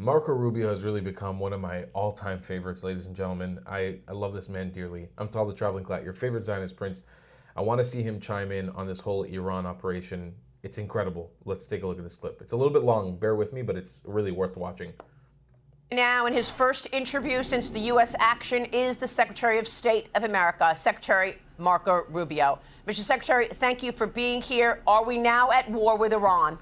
Marco Rubio has really become one of my all-time favorites, ladies and gentlemen. I love this man dearly. I'm Tal the Traveling Clat, your favorite Zionist prince. I want to see him chime in on this whole Iran operation. It's incredible. Let's take a look at this clip. It's a little bit long, bear with me, but it's really worth watching. Now, in his first interview since the U.S. action is the Secretary of State of America, Secretary Marco Rubio. Mr. Secretary, thank you for being here. Are we now at war with Iran?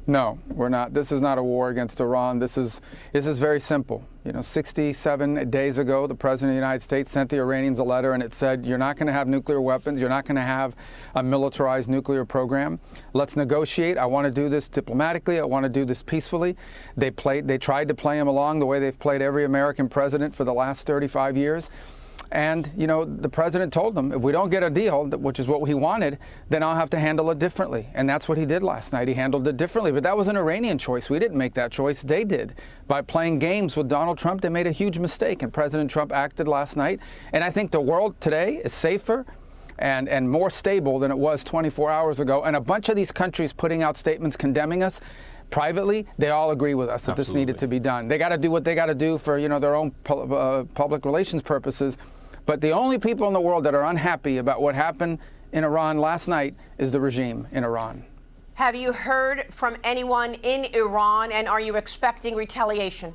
No, we're not. This is not a war against Iran. This is very simple. 67 days ago, the President of the United States sent the Iranians a letter, and it said, you're not going to have nuclear weapons. You're not going to have a militarized nuclear program. Let's negotiate. I want to do this diplomatically. I want to do this peacefully. They tried to play him along the way they've played every American president for the last 35 years. And, the president told them, if we don't get a deal, which is what he wanted, then I'll have to handle it differently. And that's what he did last night. He handled it differently. But that was an Iranian choice. We didn't make that choice. They did. By playing games with Donald Trump, they made a huge mistake. And President Trump acted last night. And I think the world today is safer and more stable than it was 24 hours ago. And a bunch of these countries putting out statements condemning us, privately, they all agree with us that this needed to be done. They got to do what they got to do for, their own public relations purposes. But the only people in the world that are unhappy about what happened in Iran last night is the regime in Iran. Have you heard from anyone in Iran, and are you expecting retaliation?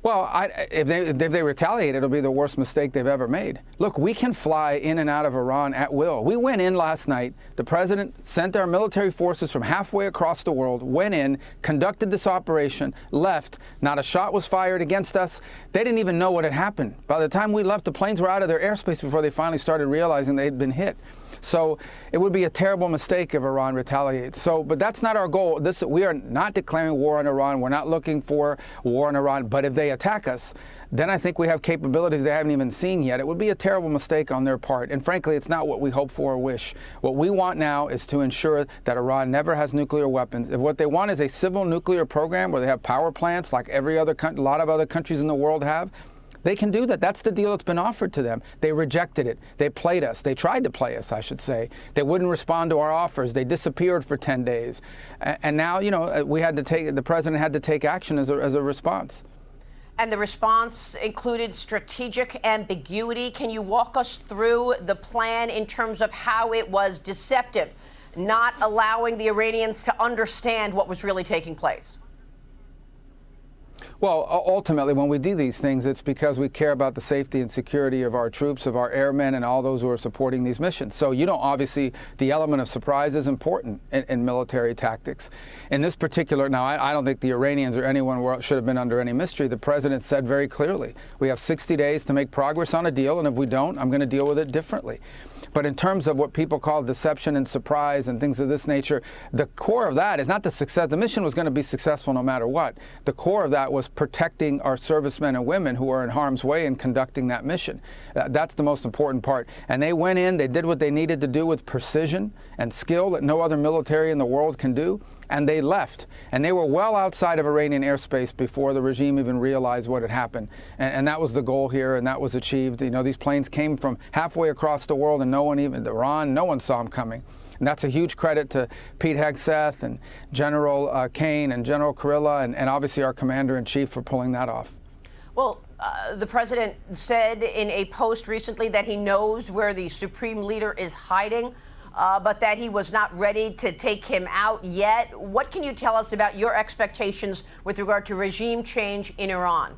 Well, if they retaliate, it'll be the worst mistake they've ever made. Look, we can fly in and out of Iran at will. We went in last night. The president sent our military forces from halfway across the world, went in, conducted this operation, left. Not a shot was fired against us. They didn't even know what had happened. By the time we left, the planes were out of their airspace before they finally started realizing they'd been hit. So it would be a terrible mistake if Iran retaliates. But that's not our goal. We are not declaring war on Iran. We're not looking for war on Iran. But if they attack us, then I think we have capabilities they haven't even seen yet. It would be a terrible mistake on their part. And frankly, it's not what we hope for or wish. What we want now is to ensure that Iran never has nuclear weapons. If what they want is a civil nuclear program where they have power plants like a lot of other countries in the world have, they can do that. That's the deal that's been offered to them. They rejected it. They played us. They tried to play us, I should say. They wouldn't respond to our offers. They disappeared for 10 days. And now, the president had to take action as a response. And the response included strategic ambiguity. Can you walk us through the plan in terms of how it was deceptive, not allowing the Iranians to understand what was really taking place? Well, ultimately, when we do these things, it's because we care about the safety and security of our troops, of our airmen, and all those who are supporting these missions. So, obviously, the element of surprise is important in military tactics. In this particular, now, I don't think the Iranians or anyone should have been under any mystery. The president said very clearly, we have 60 days to make progress on a deal, and if we don't, I'm going to deal with it differently. But in terms of what people call deception and surprise and things of this nature, the core of that is not the success. The mission was going to be successful no matter what. The core of that was protecting our servicemen and women who are in harm's way and conducting that mission. That's the most important part. And they went in, they did what they needed to do with precision and skill that no other military in the world can do. And they left. And they were well outside of Iranian airspace before the regime even realized what had happened. And that was the goal here, and that was achieved. These planes came from halfway across the world, and no one saw them coming. And that's a huge credit to Pete Hegseth and General Kane and General Kurilla and obviously our commander-in-chief for pulling that off. Well, the president said in a post recently that he knows where the supreme leader is hiding, but that he was not ready to take him out yet. What can you tell us about your expectations with regard to regime change in Iran?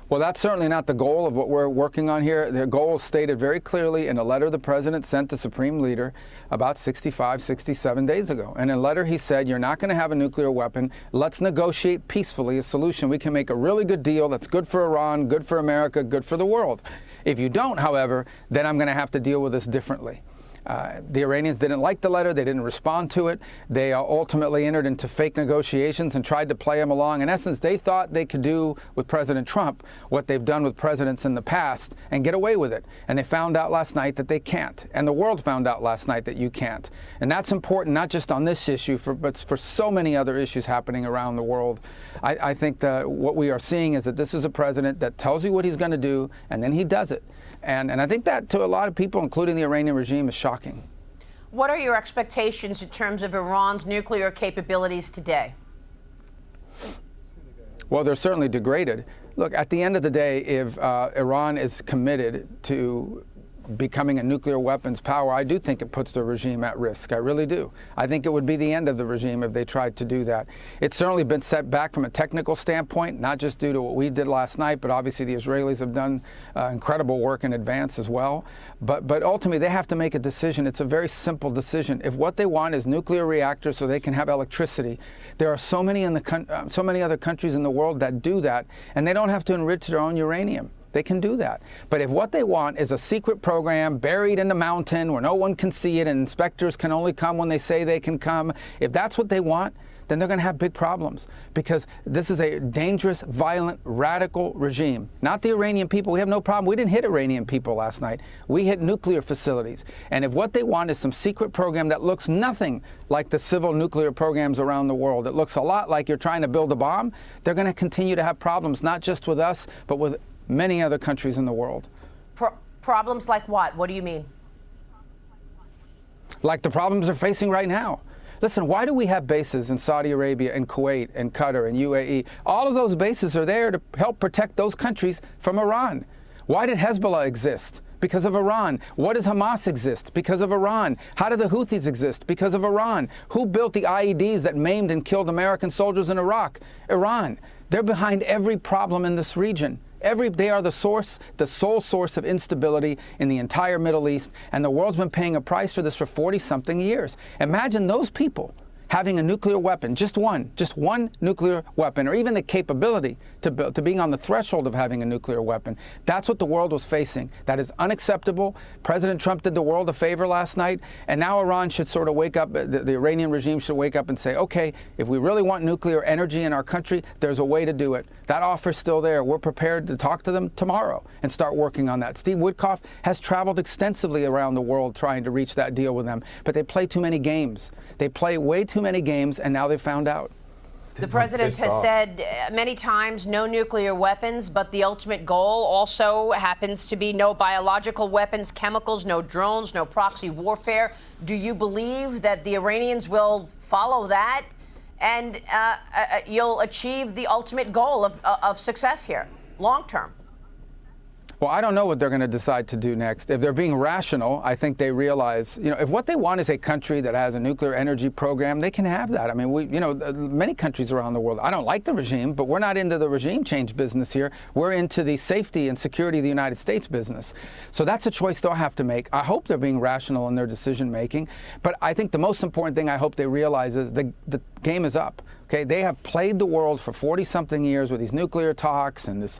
Well, that's certainly not the goal of what we're working on here. The goal is stated very clearly in a letter the president sent the supreme leader about 67 days ago. And in a letter he said, you're not going to have a nuclear weapon. Let's negotiate peacefully a solution. We can make a really good deal that's good for Iran, good for America, good for the world. If you don't, however, then I'm going to have to deal with this differently. The Iranians didn't like the letter. They didn't respond to it. They ultimately entered into fake negotiations and tried to play him along. In essence, they thought they could do with President Trump what they've done with presidents in the past and get away with it. And they found out last night that they can't. And the world found out last night that you can't. And that's important, not just on this issue, but for so many other issues happening around the world. I think that what we are seeing is that this is a president that tells you what he's going to do, and then he does it. And I think that to a lot of people, including the Iranian regime, is shocking. What are your expectations in terms of Iran's nuclear capabilities today? Well, they're certainly degraded. Look, at the end of the day, if Iran is committed to becoming a nuclear weapons power, I do think it puts the regime at risk. I really do. I think it would be the end of the regime if they tried to do that. It's certainly been set back from a technical standpoint, not just due to what we did last night, but obviously the Israelis have done incredible work in advance as well. But ultimately, they have to make a decision. It's a very simple decision. If what they want is nuclear reactors so they can have electricity, there are so many other countries in the world that do that, and they don't have to enrich their own uranium. They can do that. But if what they want is a secret program buried in the mountain where no one can see it and inspectors can only come when they say they can come, if that's what they want, then they're going to have big problems, because this is a dangerous, violent, radical regime. Not the Iranian people. We have no problem. We didn't hit Iranian people last night. We hit nuclear facilities. And if what they want is some secret program that looks nothing like the civil nuclear programs around the world, it looks a lot like you're trying to build a bomb, they're going to continue to have problems, not just with us, but with many other countries in the world. Problems like what? What do you mean? Like the problems they're facing right now. Listen, why do we have bases in Saudi Arabia and Kuwait and Qatar and UAE? All of those bases are there to help protect those countries from Iran. Why did Hezbollah exist? Because of Iran. What does Hamas exist? Because of Iran. How do the Houthis exist? Because of Iran. Who built the IEDs that maimed and killed American soldiers in Iraq? Iran. They're behind every problem in this region. They are the sole source of instability in the entire Middle East, and the world's been paying a price for this for 40-something years. Imagine those people having a nuclear weapon, just one nuclear weapon, or even the capability to being on the threshold of having a nuclear weapon. That's what the world was facing. That is unacceptable. President Trump did the world a favor last night, and now Iran should sort of wake up, the Iranian regime should wake up and say, okay, if we really want nuclear energy in our country, there's a way to do it. That offer's still there. We're prepared to talk to them tomorrow and start working on that. Steve Witkoff has traveled extensively around the world trying to reach that deal with them, but they play too many games. They play way too many games, and now they've found out. The president has said many times no nuclear weapons, but the ultimate goal also happens to be no biological weapons, chemicals, no drones, no proxy warfare. Do you believe that the Iranians will follow that and you'll achieve the ultimate goal of success here, long term? Well, I don't know what they're going to decide to do next. If they're being rational, I think they realize, if what they want is a country that has a nuclear energy program, they can have that. I mean, many countries around the world, I don't like the regime, but we're not into the regime change business here. We're into the safety and security of the United States business. So that's a choice they'll have to make. I hope they're being rational in their decision making. But I think the most important thing I hope they realize is the game is up. Okay, they have played the world for 40-something years with these nuclear talks and this,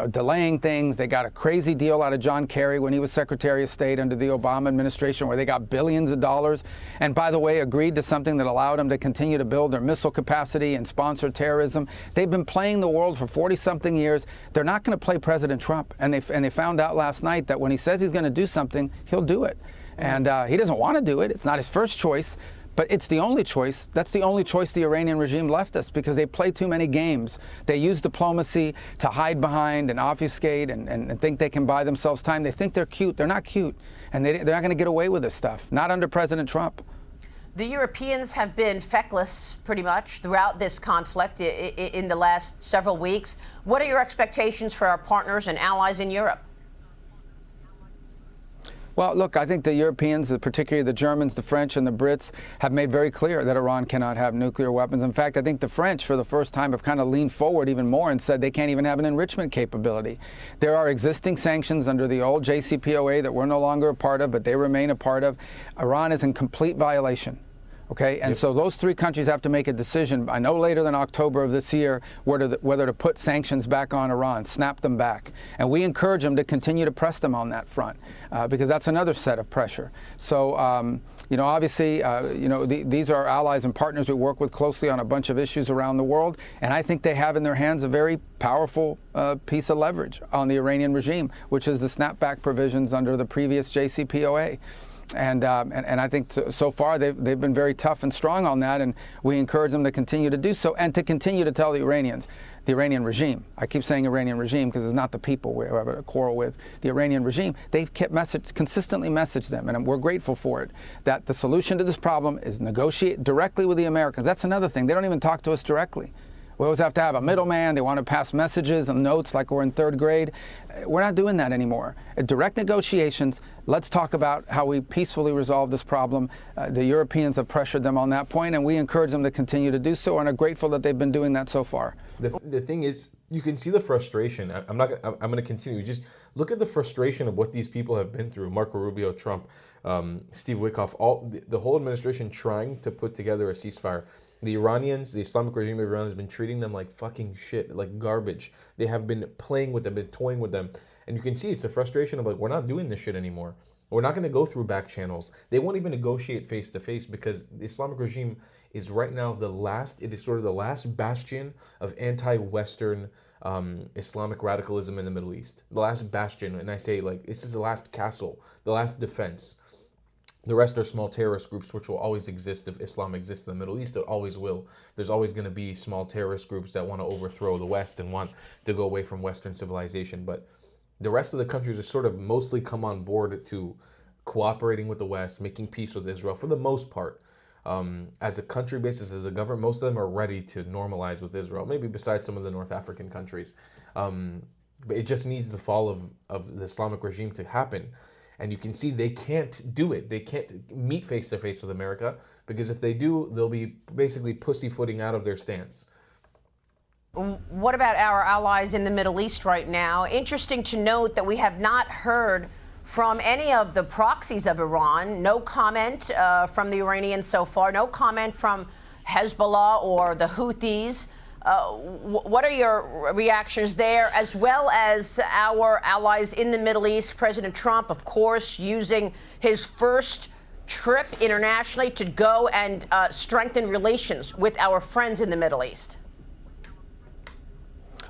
delaying things. They got a crazy deal out of John Kerry when he was Secretary of State under the Obama administration, where they got billions of dollars, and by the way, agreed to something that allowed them to continue to build their missile capacity and sponsor terrorism. They've been playing the world for 40-something years. They're not going to play President Trump, and they found out last night that when he says he's going to do something, he'll do it, and he doesn't want to do it. It's not his first choice. But it's the only choice. That's the only choice the Iranian regime left us, because they play too many games. They use diplomacy to hide behind and obfuscate and think they can buy themselves time. They think they're cute. They're not cute. And they're not going to get away with this stuff. Not under President Trump. The Europeans have been feckless pretty much throughout this conflict in the last several weeks. What are your expectations for our partners and allies in Europe? Well, look, I think the Europeans, particularly the Germans, the French, and the Brits, have made very clear that Iran cannot have nuclear weapons. In fact, I think the French, for the first time, have kind of leaned forward even more and said they can't even have an enrichment capability. There are existing sanctions under the old JCPOA that we're no longer a part of, but they remain a part of. Iran is in complete violation. Okay, and so those three countries have to make a decision by no later than October of this year whether to put sanctions back on Iran, snap them back. And we encourage them to continue to press them on that front, because that's another set of pressure. So, obviously, these are allies and partners we work with closely on a bunch of issues around the world. And I think they have in their hands a very powerful piece of leverage on the Iranian regime, which is the snapback provisions under the previous JCPOA. And I think so far they've been very tough and strong on that, and we encourage them to continue to do so and to continue to tell the Iranians, the Iranian regime, I keep saying Iranian regime because it's not the people we have a quarrel with, the Iranian regime, they've consistently messaged them, and we're grateful for it, that the solution to this problem is negotiate directly with the Americans. That's another thing. They don't even talk to us directly. We always have to have a middleman. They want to pass messages and notes like we're in third grade. We're not doing that anymore. Direct negotiations. Let's talk about how we peacefully resolve this problem. The Europeans have pressured them on that point, and we encourage them to continue to do so, and are grateful that they've been doing that so far. The thing is, you can see the frustration. I'm going to continue. Just look at the frustration of what these people have been through. Marco Rubio, Trump, Steve Witkoff, the whole administration trying to put together a ceasefire. The Iranians, the Islamic regime of Iran has been treating them like fucking shit, like garbage. They have been playing with them, been toying with them. And you can see it's a frustration of like, we're not doing this shit anymore. We're not going to go through back channels. They won't even negotiate face to face because the Islamic regime is right now it is sort of the last bastion of anti-Western Islamic radicalism in the Middle East. The last bastion, and I say like, this is the last castle, the last defense. The rest are small terrorist groups, which will always exist if Islam exists in the Middle East. It always will. There's always going to be small terrorist groups that want to overthrow the West and want to go away from Western civilization. But the rest of the countries are sort of mostly come on board to cooperating with the West, making peace with Israel for the most part. As a country basis, as a government, most of them are ready to normalize with Israel, maybe besides some of the North African countries. But it just needs the fall of the Islamic regime to happen. And you can see they can't do it. They can't meet face-to-face with America because if they do, they'll be basically pussyfooting out of their stance. What about our allies in the Middle East right now? Interesting to note that we have not heard from any of the proxies of Iran. No comment from the Iranians so far. No comment from Hezbollah or the Houthis. What are your reactions there, as well as our allies in the Middle East? President Trump, of course, using his first trip internationally to go and strengthen relations with our friends in the Middle East.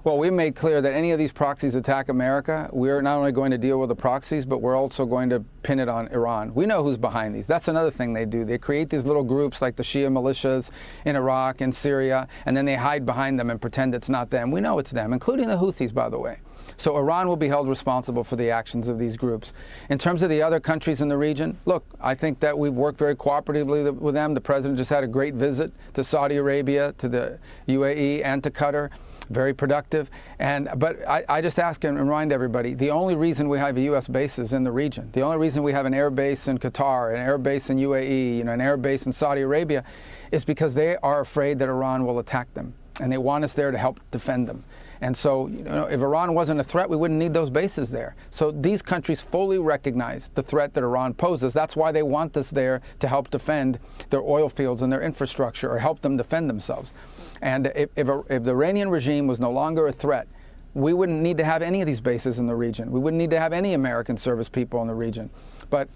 Well, we made clear that any of these proxies attack America, we're not only going to deal with the proxies, but we're also going to pin it on Iran. We know who's behind these. That's another thing they do. They create these little groups like the Shia militias in Iraq and Syria, and then they hide behind them and pretend it's not them. We know it's them, including the Houthis, by the way. So Iran will be held responsible for the actions of these groups. In terms of the other countries in the region, look, I think that we've worked very cooperatively with them. The president just had a great visit to Saudi Arabia, to the UAE, and to Qatar. Very productive. But I just ask and remind everybody, the only reason we have U.S. bases in the region, the only reason we have an air base in Qatar, an air base in UAE, an air base in Saudi Arabia, is because they are afraid that Iran will attack them. And they want us there to help defend them. And so, if Iran wasn't a threat, we wouldn't need those bases there. So these countries fully recognize the threat that Iran poses. That's why they want us there to help defend their oil fields and their infrastructure, or help them defend themselves. And if the Iranian regime was no longer a threat, we wouldn't need to have any of these bases in the region. We wouldn't need to have any American service people in the region. But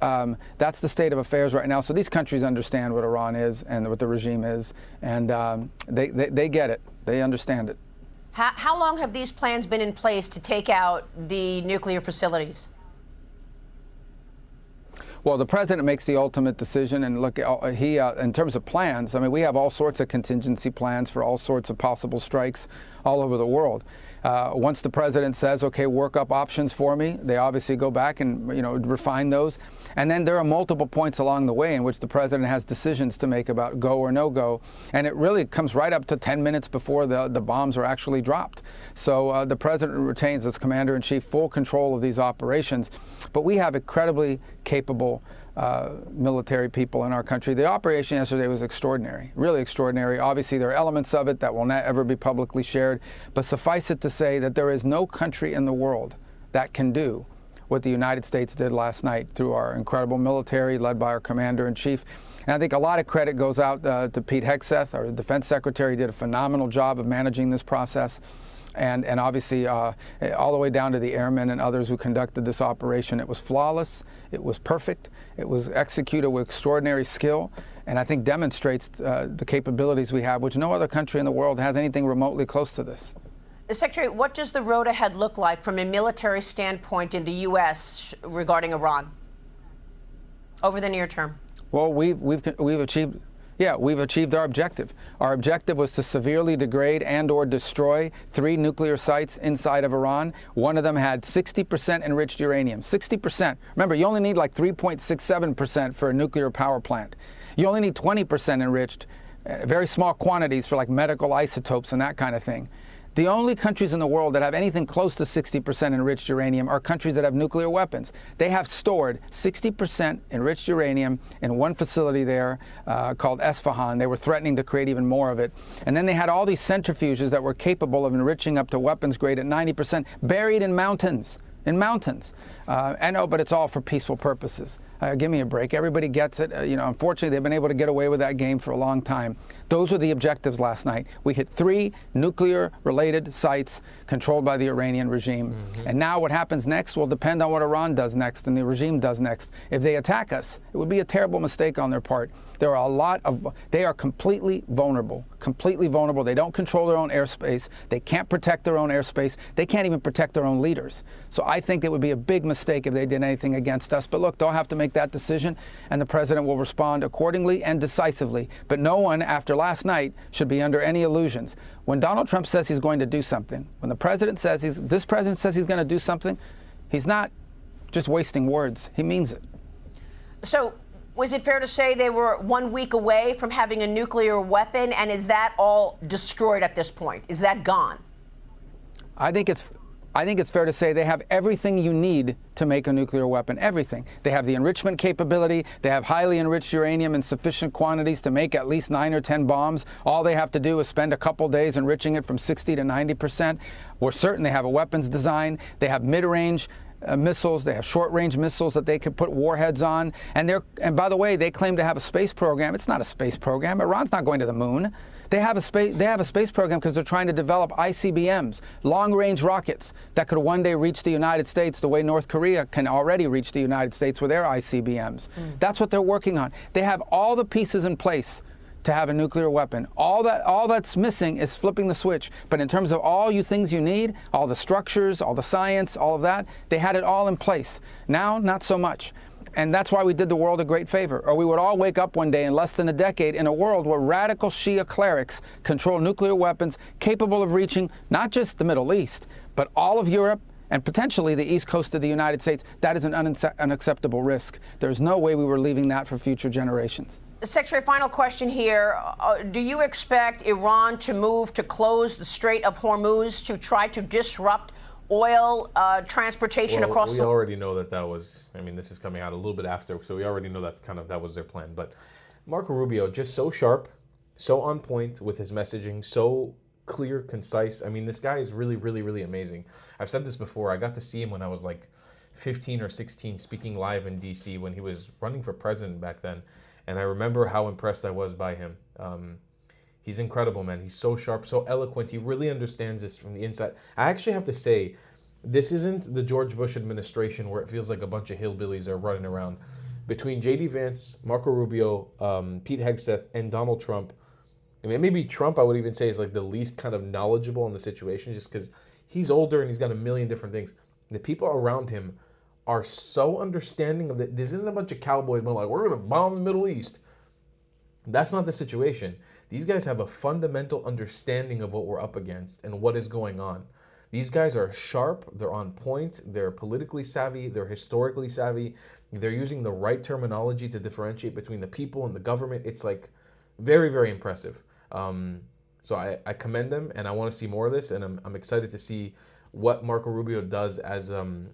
that's the state of affairs right now. So these countries understand what Iran is and what the regime is, and they get it. They understand it. How long have these plans been in place to take out the nuclear facilities? Well, the president makes the ultimate decision, and look, in terms of plans, I mean, we have all sorts of contingency plans for all sorts of possible strikes all over the world. Once the president says, okay, work up options for me, they obviously go back and, refine those. And then there are multiple points along the way in which the president has decisions to make about go or no go. And it really comes right up to 10 minutes before the bombs are actually dropped. So the president retains, as commander-in-chief, full control of these operations. But we have incredibly capable military people in our country. The operation yesterday was extraordinary, really extraordinary. Obviously, there are elements of it that will not ever be publicly shared. But suffice it to say that there is no country in the world that can do what the United States did last night through our incredible military led by our commander-in-chief. And I think a lot of credit goes out to Pete Hegseth, our defense secretary. Did a phenomenal job of managing this process. And obviously all the way down to the airmen and others who conducted this operation. It was flawless. It was perfect. It was executed with extraordinary skill, and I think demonstrates the capabilities we have, which no other country in the world has anything remotely close to this. Secretary, what does the road ahead look like from a military standpoint in the U.S. regarding Iran? over the near term? Well, we've achieved. Yeah, we've achieved our objective. Our objective was to severely degrade and/or destroy 3 nuclear sites inside of Iran. One of them had 60% enriched uranium. 60%. Remember, you only need like 3.67% for a nuclear power plant. You only need 20% enriched, very small quantities for like medical isotopes and that kind of thing. The only countries in the world that have anything close to 60% enriched uranium are countries that have nuclear weapons. They have stored 60% enriched uranium in one facility there called Esfahan. They were threatening to create even more of it. And then they had all these centrifuges that were capable of enriching up to weapons grade at 90% buried in mountains. I know, but it's all for peaceful purposes. Give me a break. Everybody gets it. Unfortunately, they've been able to get away with that game for a long time. Those were the objectives last night. We hit 3 nuclear-related sites controlled by the Iranian regime. And now what happens next will depend on what Iran does next and the regime does next. If they attack us, it would be a terrible mistake on their part. There are they are completely vulnerable. They don't control their own airspace. They can't protect their own airspace. They can't even protect their own leaders. So I think it would be a big mistake if they did anything against us. But look, they'll have to make that decision, and the president will respond accordingly and decisively. But no one, after last night, should be under any illusions. When Donald Trump says he's going to do something, when the president says this president says he's going to do something, he's not just wasting words. He means it. So, was it fair to say they were 1 week away from having a nuclear weapon, and is that all destroyed at this point? Is that gone? I think it's fair to say they have everything you need to make a nuclear weapon, everything. They have the enrichment capability, they have highly enriched uranium in sufficient quantities to make at least 9 or 10 bombs. All they have to do is spend a couple days enriching it from 60 to 90%. We're certain they have a weapons design, they have mid-range missiles, they have short-range missiles that they could put warheads on, and by the way, they claim to have a space program. It's not a space program. Iran's not going to the moon. They have a space program because they're trying to develop ICBMs, long-range rockets that could one day reach the United States the way North Korea can already reach the United States with their ICBMs. That's what they're working on. They have all the pieces in place to have a nuclear weapon. All that's missing is flipping the switch. But in terms of all things you need, all the structures, all the science, all of that, they had it all in place. Now, not so much. And that's why we did the world a great favor. Or we would all wake up one day in less than a decade in a world where radical Shia clerics control nuclear weapons capable of reaching not just the Middle East, but all of Europe and potentially the east coast of the United States. That is an unacceptable risk. There's no way we were leaving that for future generations. Secretary, final question here. Do you expect Iran to move to close the Strait of Hormuz to try to disrupt oil transportation across the... We already know that was, this is coming out a little bit after, so we already know that was their plan. But Marco Rubio, just so sharp, so on point with his messaging, so clear, concise. This guy is really, really, really amazing. I've said this before. I got to see him when I was like 15 or 16 speaking live in D.C. when he was running for president back then. And I remember how impressed I was by him. He's incredible, man. He's so sharp, so eloquent. He really understands this from the inside. I actually have to say, this isn't the George Bush administration where it feels like a bunch of hillbillies are running around. Between J.D. Vance, Marco Rubio, Pete Hegseth, and Donald Trump, maybe Trump I would even say is like the least kind of knowledgeable in the situation just because he's older and he's got a million different things. The people around him are so understanding of that. This isn't a bunch of cowboys being like, we're going to bomb the Middle East. That's not the situation. These guys have a fundamental understanding of what we're up against and what is going on. These guys are sharp, they're on point, they're politically savvy, they're historically savvy, they're using the right terminology to differentiate between the people and the government. It's like very, very impressive. So I commend them, and I want to see more of this, and I'm excited to see what Marco Rubio does as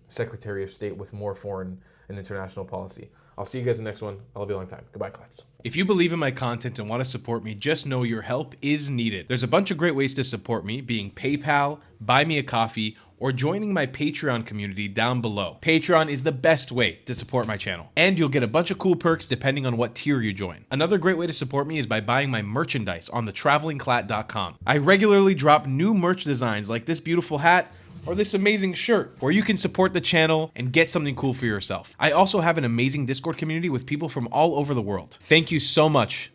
Secretary of State with more foreign and international policy. I'll see you guys in the next one. I love you a long time. Goodbye, Klutz. If you believe in my content and want to support me, just know your help is needed. There's a bunch of great ways to support me, being PayPal, Buy Me a Coffee, or joining my Patreon community down below. Patreon is the best way to support my channel, and you'll get a bunch of cool perks depending on what tier you join. Another great way to support me is by buying my merchandise on thetravelingclat.com. I regularly drop new merch designs like this beautiful hat, or this amazing shirt, where you can support the channel and get something cool for yourself. I also have an amazing Discord community with people from all over the world. Thank you so much